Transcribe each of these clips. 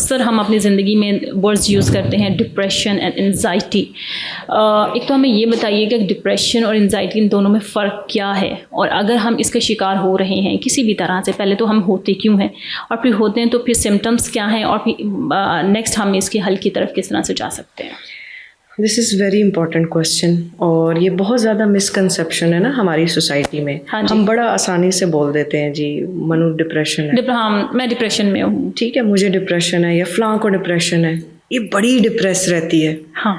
अक्सर हम अपनी ज़िंदगी में वर्ड्स यूज़ करते हैं, डिप्रेशन एंड एंजाइटी। एक तो हमें ये बताइए कि डिप्रेशन और एंजाइटी इन दोनों में फ़र्क क्या है, और अगर हम इसके शिकार हो रहे हैं किसी भी तरह से, पहले तो हम होते क्यों हैं, और फिर होते हैं तो फिर सिम्टम्स क्या हैं, और फिर नेक्स्ट हम इसके हल की तरफ किस तरह से जा सकते हैं। This is very important question, और ये बहुत ज़्यादा मिसकंसेप्शन है ना हमारी सोसाइटी में। हाँ, हम बड़ा आसानी से बोल देते हैं जी मनु डिप्रेशन है, हाँ मैं डिप्रेशन में हूँ, ठीक है, मुझे डिप्रेशन है, या फ़लाँ को डिप्रेशन है, ये बड़ी डिप्रेस रहती है। हाँ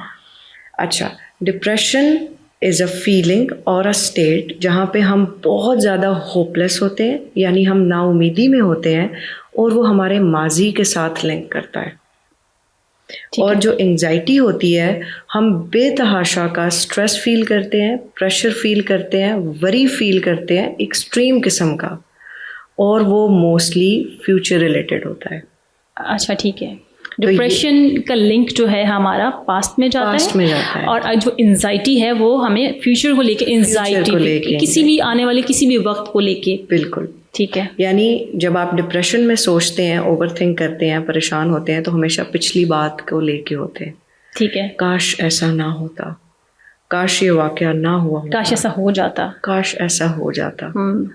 अच्छा, डिप्रेशन इज़ अ फीलिंग और अ स्टेट जहाँ पे हम बहुत ज़्यादा होपलेस होते हैं, यानी हम नाउमीदी में होते हैं, और वो हमारे माजी के साथ लिंक करता है। और जो एंजाइटी होती है, हम बेतहाशा का स्ट्रेस फील करते हैं, प्रेशर फील करते हैं, वरी फील करते हैं एक्सट्रीम किस्म का, और वो मोस्टली फ्यूचर रिलेटेड होता है। अच्छा ठीक है, डिप्रेशन का लिंक जो है हमारा पास्ट में जाता है, और जो एंजाइटी है वो हमें फ्यूचर को लेके, एंजाइटी किसी भी आने वाले किसी भी वक्त को लेके। बिल्कुल ठीक है। यानी जब आप डिप्रेशन में सोचते हैं, ओवरथिंक करते हैं, परेशान होते हैं, तो हमेशा पिछली बात को लेके होते हैं। ठीक है, काश ऐसा ना होता, काश ये वाकया ना हुआ होता, काश ऐसा हो जाता, काश ऐसा हो जाता,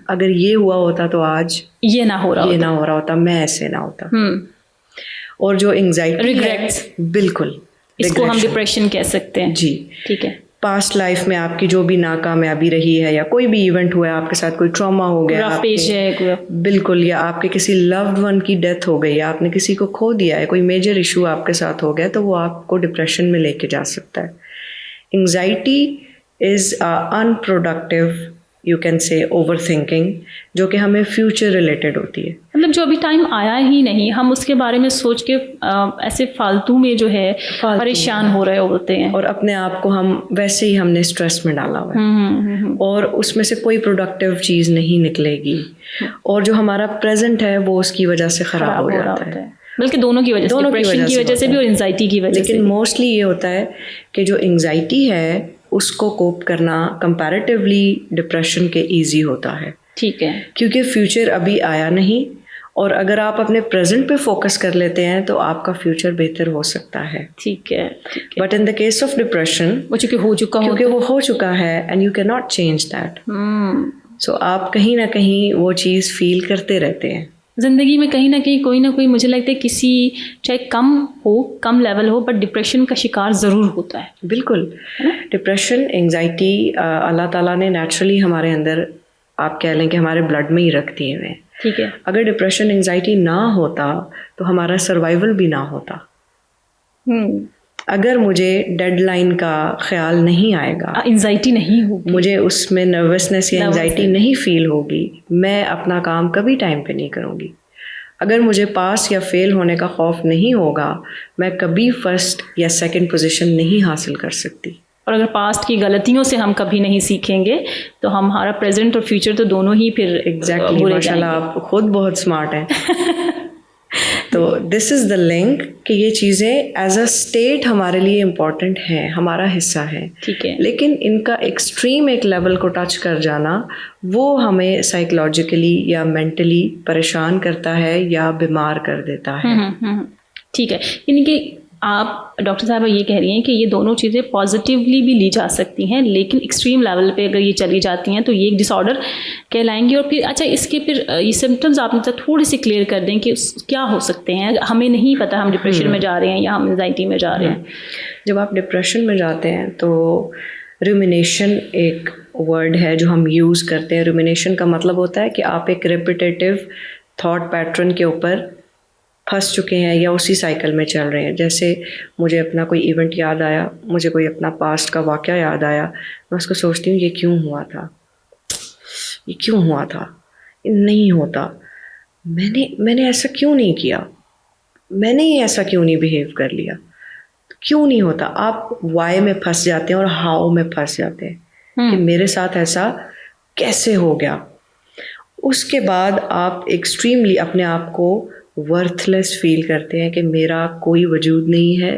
अगर ये हुआ होता तो आज ये ना हो रहा होता, मैं ऐसे ना होता। और जो एंजाइटी, रिग्रेट्स, बिल्कुल इसको हम डिप्रेशन कह सकते हैं जी। ठीक है, पास्ट लाइफ में आपकी जो भी नाकामयाबी रही है, या कोई भी इवेंट हुआ है आपके साथ, कोई ट्रॉमा हो गया आपके, बिल्कुल, या आपके किसी लव्ड वन की डेथ हो गई, या आपने किसी को खो दिया है, कोई मेजर इशू आपके साथ हो गया, तो वो आपको डिप्रेशन में लेके जा सकता है। Anxiety is unproductive, you can say overthinking, जो कि हमें फ्यूचर रिलेटेड होती है। मतलब जो अभी टाइम आया ही नहीं, हम उसके बारे में सोच के ऐसे फालतू में जो है परेशान हो रहे होते हैं, और अपने आप को हम वैसे ही हमने स्ट्रेस में डाला हुआ है, और उसमें से कोई प्रोडक्टिव चीज़ नहीं निकलेगी, और जो हमारा प्रेजेंट है वो उसकी वजह से ख़राब हो जाता है। बल्कि दोनों की वजह से, डिप्रेशन की वजह से भी और एंजाइटी की वजह से। लेकिन मोस्टली ये होता है कि जो एंजाइटी है उसको कोप करना कंपैरेटिवली डिप्रेशन के इजी होता है। ठीक है, क्योंकि फ्यूचर अभी आया नहीं, और अगर आप अपने प्रेजेंट पे फोकस कर लेते हैं तो आपका फ्यूचर बेहतर हो सकता है। ठीक है, but in the case of depression, वो क्योंकि वो हो चुका है, and you can not change that. So आप कहीं ना कहीं वो चीज़ फील करते रहते हैं ज़िंदगी में, कहीं ना कहीं कोई ना कोई, मुझे लगता है किसी, चाहे कम लेवल हो, बट डिप्रेशन का शिकार ज़रूर होता है। बिल्कुल, डिप्रेशन, एंजाइटी अल्लाह ताला ने नेचुरली हमारे अंदर, आप कह लें कि हमारे ब्लड में ही रख दिए हुए हैं। ठीक है, अगर डिप्रेशन, एंजाइटी ना होता तो हमारा सर्वाइवल भी ना होता। अगर मुझे डेडलाइन का ख्याल नहीं आएगा, एंजाइटी नहीं होगी, मुझे उसमें नर्वसनेस या एंजाइटी नहीं फील होगी, मैं अपना काम कभी टाइम पे नहीं करूँगी। अगर मुझे पास या फेल होने का खौफ नहीं होगा, मैं कभी फर्स्ट या सेकंड पोजीशन नहीं हासिल कर सकती। और अगर पास्ट की गलतियों से हम कभी नहीं सीखेंगे तो हमारा प्रेजेंट और फ्यूचर तो दोनों ही फिर एग्जैक्टली माशाल्लाह, आप खुद बहुत स्मार्ट हैं। तो दिस इज़ द लिंक कि ये चीज़ें एज अ स्टेट हमारे लिए इम्पॉर्टेंट हैं, हमारा हिस्सा है। ठीक है, लेकिन इनका एक्सट्रीम एक लेवल को टच कर जाना, वो हमें साइकोलॉजिकली या मेंटली परेशान करता है या बीमार कर देता है। ठीक है, यानी कि आप डॉक्टर साहब ये कह रही हैं कि ये दोनों चीज़ें पॉजिटिवली भी ली जा सकती हैं, लेकिन एक्सट्रीम लेवल पे अगर ये चली जाती हैं तो ये एक डिसऑर्डर कहलाएंगी। और फिर अच्छा, इसके फिर ये सिम्टम्स आप मुझे थोड़े से क्लियर कर दें कि क्या हो सकते हैं, हमें नहीं पता हम डिप्रेशन में जा रहे हैं या हम एंजाइटी में जा रहे हैं। जब आप डिप्रेशन में जाते हैं तो रुमिनेशन एक वर्ड है जो हम यूज़ करते हैं। रुमिनेशन का मतलब होता है कि आप एक रिपीटेटिव थॉट पैटर्न के ऊपर फंस चुके हैं या उसी साइकिल में चल रहे हैं। जैसे मुझे अपना कोई इवेंट याद आया, मुझे कोई अपना पास्ट का वाक़या याद आया, मैं उसको सोचती हूँ ये क्यों हुआ था, ये क्यों हुआ था, नहीं होता, मैंने ऐसा क्यों नहीं किया, मैंने ये ऐसा क्यों नहीं बिहेव कर लिया, क्यों नहीं होता। आप वाई में फंस जाते हैं और हाउ में फंस जाते हैं कि मेरे साथ ऐसा कैसे हो गया। उसके बाद आप एक्सट्रीमली अपने आप को वर्थलेस फील करते हैं कि मेरा कोई वजूद नहीं है,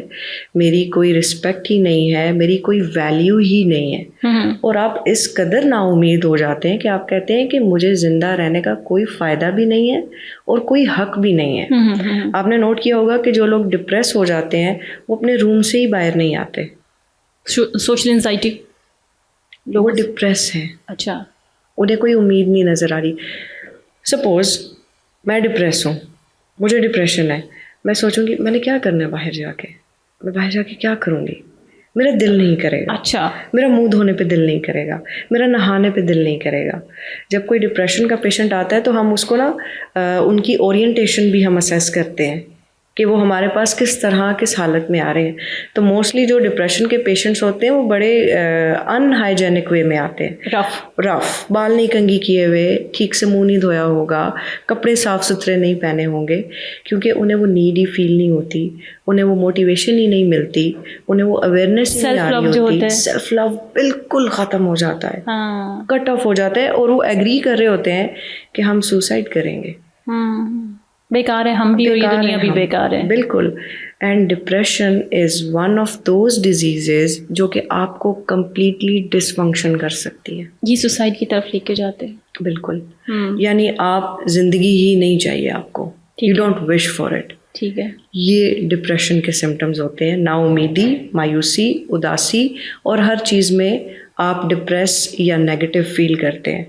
मेरी कोई रिस्पेक्ट ही नहीं है, मेरी कोई वैल्यू ही नहीं है। और आप इस कदर नाउम्मीद हो जाते हैं कि आप कहते हैं कि मुझे ज़िंदा रहने का कोई फ़ायदा भी नहीं है और कोई हक भी नहीं है। आपने नोट किया होगा कि जो लोग डिप्रेस हो जाते हैं वो अपने रूम से ही बाहर नहीं आते। सोशल एंजाइटी, वो डिप्रेस हैं, अच्छा, उन्हें कोई उम्मीद नहीं नज़र आ रही। सपोज़ मैं डिप्रेस हूँ, मुझे डिप्रेशन है, मैं सोचूंगी मैंने क्या करना है बाहर जाके, मैं बाहर जाके क्या करूँगी, मेरा दिल नहीं करेगा, अच्छा, मेरा मुंह धोने पे दिल नहीं करेगा, मेरा नहाने पे दिल नहीं करेगा। जब कोई डिप्रेशन का पेशेंट आता है तो हम उसको ना उनकी ओरिएंटेशन भी हम असेस करते हैं कि वो हमारे पास किस तरह किस हालत में आ रहे हैं। तो मोस्टली जो डिप्रेशन के पेशेंट्स होते हैं वो बड़े अनहाइजेनिक वे में आते हैं, रफ, बाल नहीं कंघी किए हुए, ठीक से मुंह नहीं धोया होगा, कपड़े साफ सुथरे नहीं पहने होंगे, क्योंकि उन्हें वो नीड ही फील नहीं होती, उन्हें वो मोटिवेशन ही नहीं मिलती, उन्हें वो अवेयरनेस नहीं आ रही होती, सेल्फ लव बिल्कुल ख़त्म हो जाता है, कट ऑफ हो जाता है और वो एग्री कर रहे होते हैं कि हम सुसाइड करेंगे, बेकार है हम भी और ये दुनिया भी बेकार है। बिल्कुल। And depression is one of those diseases जो कि आपको कम्प्लीटली डिसफंक्शन कर सकती है, ये सुसाइड की तरफ लेके जाते हैं। बिल्कुल, यानी आप जिंदगी ही नहीं चाहिए आपको, you don't wish for it. ठीक है, ये डिप्रेशन के सिम्टम्स होते हैं, नाउमीदी, मायूसी, उदासी और हर चीज़ में आप डिप्रेस या नेगेटिव फील करते हैं।